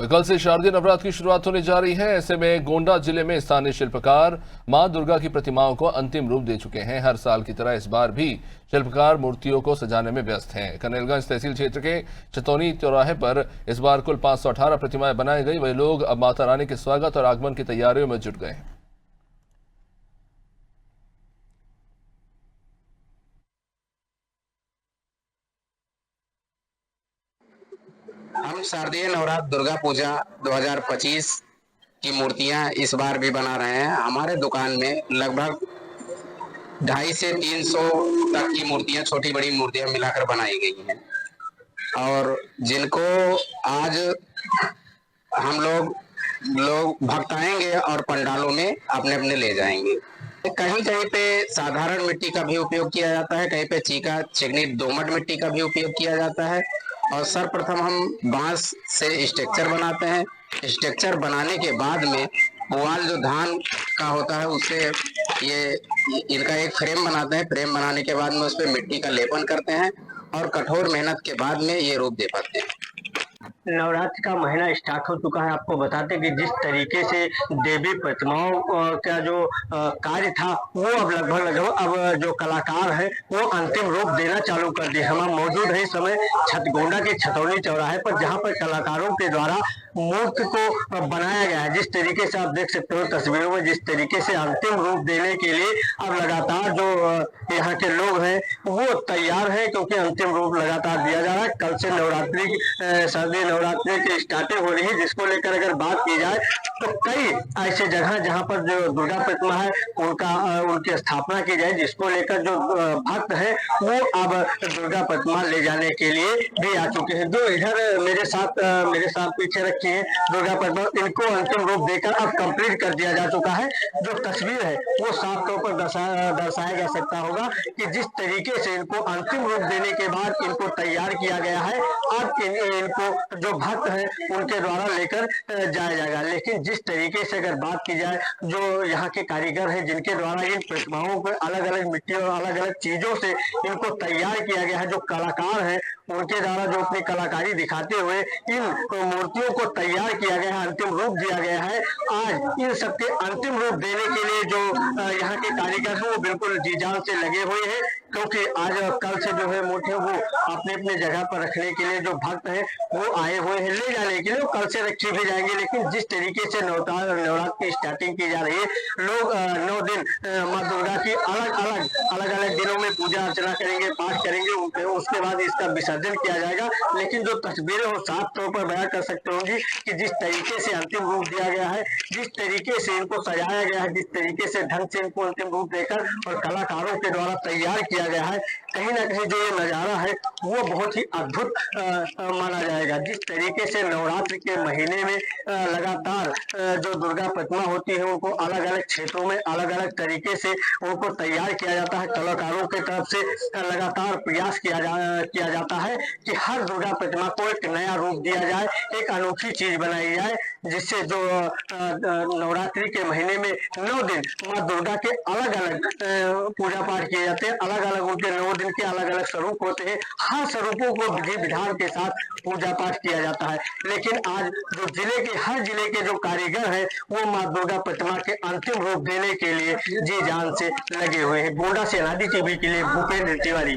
कल से शारदीय नवरात्र की शुरुआत होने जा रही है। ऐसे में गोंडा जिले में स्थानीय शिल्पकार मां दुर्गा की प्रतिमाओं को अंतिम रूप दे चुके हैं। हर साल की तरह इस बार भी शिल्पकार मूर्तियों को सजाने में व्यस्त हैं। कनेलगंज तहसील क्षेत्र के चतौनी चौराहे पर इस बार कुल 518 प्रतिमाएं बनाई गई। वही लोग अब माता रानी के स्वागत और आगमन की तैयारियों में जुट गए हैं। हम शारदीय नवरात्र दुर्गा पूजा 2025 की मूर्तियां इस बार भी बना रहे हैं। हमारे दुकान में लगभग 250 से 300 तक की मूर्तियां, छोटी बड़ी मूर्तियां मिलाकर बनाई गई हैं और जिनको आज हम लोग भक्त आएंगे और पंडालों में अपने अपने ले जाएंगे। कहीं कहीं पे साधारण मिट्टी का भी उपयोग किया जाता है, कहीं पे चीका चिकनी दोमट मिट्टी का भी उपयोग किया जाता है। और सर्वप्रथम हम बांस से स्ट्रक्चर बनाते हैं। स्ट्रक्चर बनाने के बाद में पुआल जो धान का होता है उससे ये इनका एक फ्रेम बनाते हैं। फ्रेम बनाने के बाद में उस पर मिट्टी का लेपन करते हैं और कठोर मेहनत के बाद में ये रूप दे पाते हैं। नवरात्र का महीना स्टार्ट हो चुका है। आपको बताते कि जिस तरीके से देवी प्रतिमाओं का जो कार्य था वो अब लगभग अब जो कलाकार है वो अंतिम रूप देना चालू कर दिए। हम मौजूद है इस समय गोंडा के छतौनी चौराहे पर, जहां पर कलाकारों के द्वारा मूर्ति को बनाया गया है। जिस तरीके से आप देख सकते हो तस्वीरों में, जिस तरीके से अंतिम रूप देने के लिए अब लगातार जो यहाँ के लोग हैं वो तैयार है, क्योंकि अंतिम रूप लगातार दिया जा रहा है। कल से नवरात्रि शारदीय नवरात्रि की स्टार्टिंग हो रही है, जिसको लेकर अगर बात की जाए तो कई ऐसे जगह जहां पर जो दुर्गा प्रतिमा है उनकी स्थापना की जाए, जिसको लेकर जो भक्त है वो अब दुर्गा प्रतिमा ले जाने के लिए भी आ चुके हैं। जो इधर मेरे साथ पीछे रखे हैं दुर्गा प्रतिमा, इनको अंतिम रूप देकर अब कंप्लीट कर दिया जा चुका है। जो तस्वीर है वो साफ तौर पर दर्शाया जा सकता होगा कि जिस तरीके से इनको अंतिम रूप देने के बाद इनको तैयार किया गया है, अब इनको जो भक्त है उनके द्वारा लेकर जाया जाएगा। लेकिन जिस तरीके से अगर बात की जाए, जो यहाँ के कारीगर हैं जिनके द्वारा इन प्रतिमाओं को अलग अलग मिट्टी और अलग अलग चीजों से इनको तैयार किया गया है, जो कलाकार हैं उनके द्वारा जो अपनी कलाकारी दिखाते हुए इन मूर्तियों को तैयार किया गया है, अंतिम रूप दिया गया है। आज इन सबके अंतिम रूप देने के लिए जो यहाँ के कारीगर हैं वो बिल्कुल जी जान से लगे हुए हैं, क्योंकि आज कल से जो है मूर्तियों को अपने अपने जगह पर रखने के लिए जो भक्त हैं वो आए हुए हैं। ले जाने के लिए कल से रखी भी जाएंगे। लेकिन जिस तरीके से नवरात्र की स्टार्टिंग की जा रही है, लोग 9 दिन माँ दुर्गा की अलग अलग दिनों में पूजा अर्चना करेंगे, पाठ करेंगे, उसके बाद इसका विसर्जन किया जाएगा। लेकिन जो तस्वीरें वो साफ तौर पर बयां कर सकते होंगी कि जिस तरीके से अंतिम रूप दिया गया है, जिस तरीके से इनको सजाया गया है, जिस तरीके से ढंग से इनको अंतिम रूप देकर और कलाकारों के द्वारा तैयार किया गया है, कहीं ना कहीं जो ये नजारा है वो बहुत ही अद्भुत माना जाएगा। जिस तरीके से नवरात्र के महीने में लगातार जो दुर्गा प्रतिमा होती है उनको अलग अलग क्षेत्रों में अलग अलग तरीके से उनको तैयार किया जाता है। कलाकारों की तरफ से लगातार प्रयास किया जाता है कि हर दुर्गा प्रतिमा को एक नया रूप दिया जाए, एक अनोखी चीज बनाई जाए, जिससे जो नवरात्रि के महीने में 9 दिन माँ दुर्गा के अलग अलग पूजा पाठ किए जाते हैं। अलग अलग उनके 9 दिन के अलग अलग स्वरूप होते हैं। हर स्वरूपों को विधि विधान के साथ पूजा पाठ किया जाता है। लेकिन आज जो हर जिले के जो कारीगर हैं वो माँ दुर्गा प्रतिमा के अंतिम रूप देने के लिए जी जान से लगे हुए हैं। गोंडा से अनादि टीवी के लिए भूपेंद्र तिवारी।